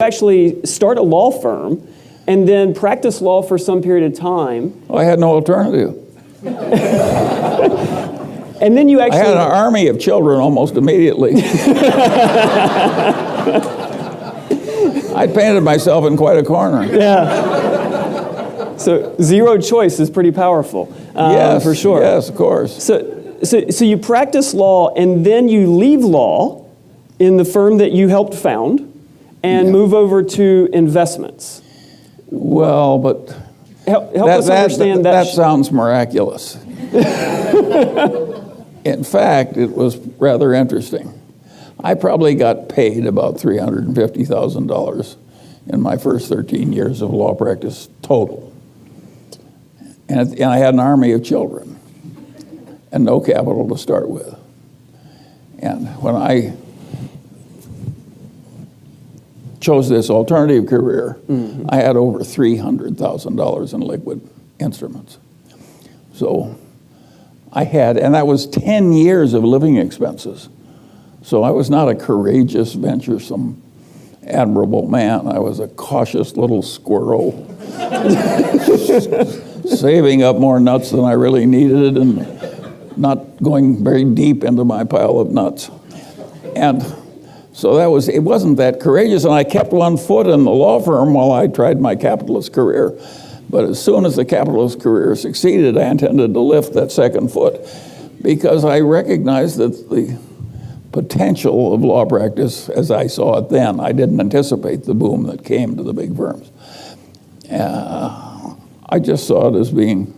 actually start a law firm and then practice law for some period of time. Well, I had no alternative. And then you actually... I had an army of children almost immediately. I painted myself in quite a corner. Yeah. So zero choice is pretty powerful. Yes, for sure. Yes, of course. So you practice law and then you leave law in the firm that you helped found and move over to investments. Well, but help us understand that. That sounds miraculous. In fact, it was rather interesting. I probably got paid about $350,000 in my first 13 years of law practice total. And I had an army of children and no capital to start with. And when I chose this alternative career, I had over $300,000 in liquid instruments. So I had, and that was 10 years of living expenses. So I was not a courageous, venturesome, admirable man. I was a cautious little squirrel, saving up more nuts than I really needed and not going very deep into my pile of nuts. And so it wasn't that courageous, and I kept one foot in the law firm while I tried my capitalist career. But as soon as the capitalist career succeeded, I intended to lift that second foot because I recognized that the potential of law practice, as I saw it then, I didn't anticipate the boom that came to the big firms. I just saw it as being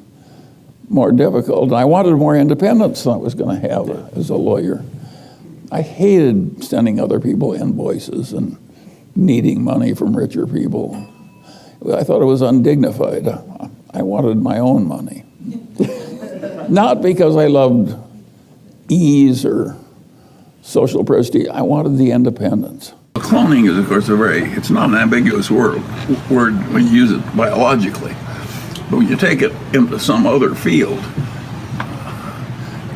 more difficult, and I wanted more independence than I was going to have as a lawyer. I hated sending other people invoices and needing money from richer people. I thought it was undignified. I wanted my own money. Not because I loved ease or social prestige. I wanted the independence. Cloning is, of course, it's not an ambiguous word when you use it biologically. But when you take it into some other field,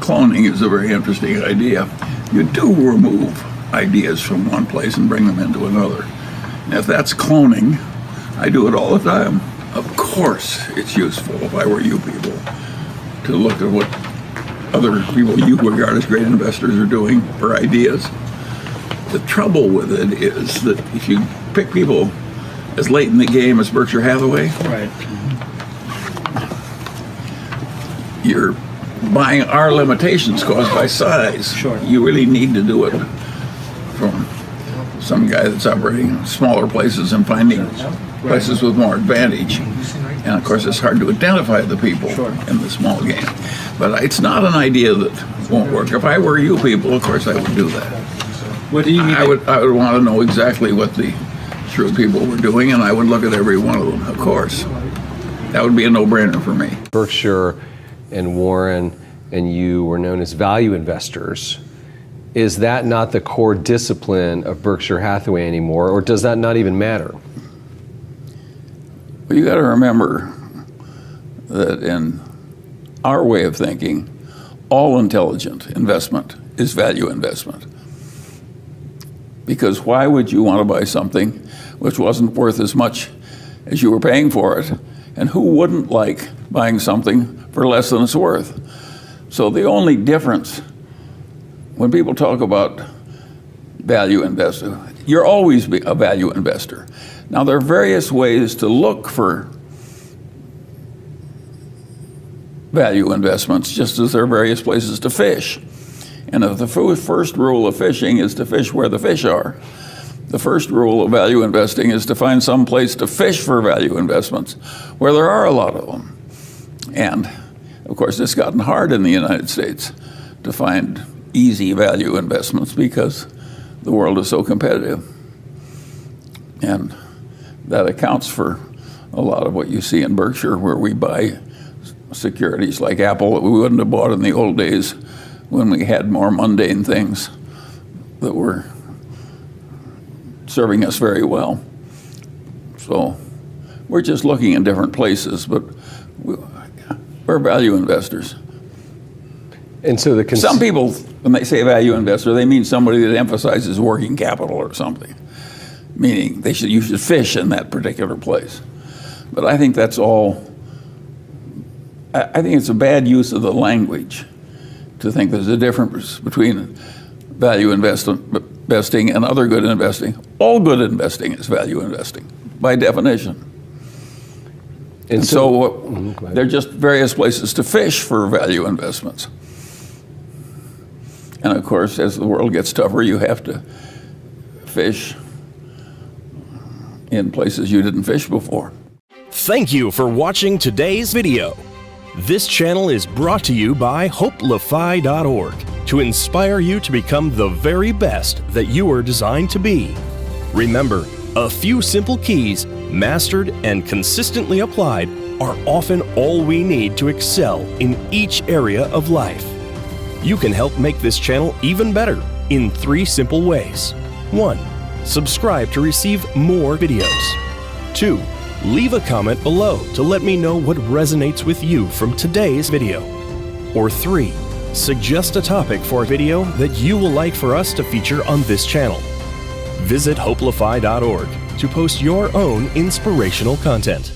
cloning is a very interesting idea. You do remove ideas from one place and bring them into another. And if that's cloning, I do it all the time. Of course it's useful, if I were you people, to look at what other people you regard as great investors are doing for ideas. The trouble with it is that if you pick people as late in the game as Berkshire Hathaway, right, you're buying our limitations caused by size. Sure. You really need to do it from some guy that's operating in smaller places and finding places with more advantage. And of course, it's hard to identify the people in the small game. But it's not an idea that won't work. If I were you people, of course, I would do that. What do you mean? I would want to know exactly what the shrewd people were doing, and I would look at every one of them, of course. That would be a no-brainer for me. Berkshire and Warren and you were known as value investors. Is that not the core discipline of Berkshire Hathaway anymore, or does that not even matter? Well, you got to remember that in our way of thinking, all intelligent investment is value investment. Because why would you want to buy something which wasn't worth as much as you were paying for it? And who wouldn't like buying something for less than it's worth? So the only difference when people talk about value investor, you're always a value investor. Now, there are various ways to look for value investments, just as there are various places to fish. And if the first rule of fishing is to fish where the fish are, the first rule of value investing is to find some place to fish for value investments where there are a lot of them. And, of course, it's gotten hard in the United States to find easy value investments because the world is so competitive. And that accounts for a lot of what you see in Berkshire, where we buy securities like Apple that we wouldn't have bought in the old days when we had more mundane things that were serving us very well. So we're just looking in different places, but we're value investors. And so some people, when they say value investor, they mean somebody that emphasizes working capital or something. meaning you should fish in that particular place. But I think that's all, I think it's a bad use of the language to think there's a difference between value investing and other good investing. All good investing is value investing, by definition. And so they're just various places to fish for value investments. And of course, as the world gets tougher, you have to fish in places you didn't fish before. Thank you for watching today's video. This channel is brought to you by hopelify.org to inspire you to become the very best that you are designed to be. Remember, a few simple keys, mastered and consistently applied, are often all we need to excel in each area of life. You can help make this channel even better in 3 simple ways. 1. Subscribe to receive more videos. 2. Leave a comment below to let me know what resonates with you from today's video. Or 3. Suggest a topic for a video that you will like for us to feature on this channel. Visit hopelify.org to post your own inspirational content.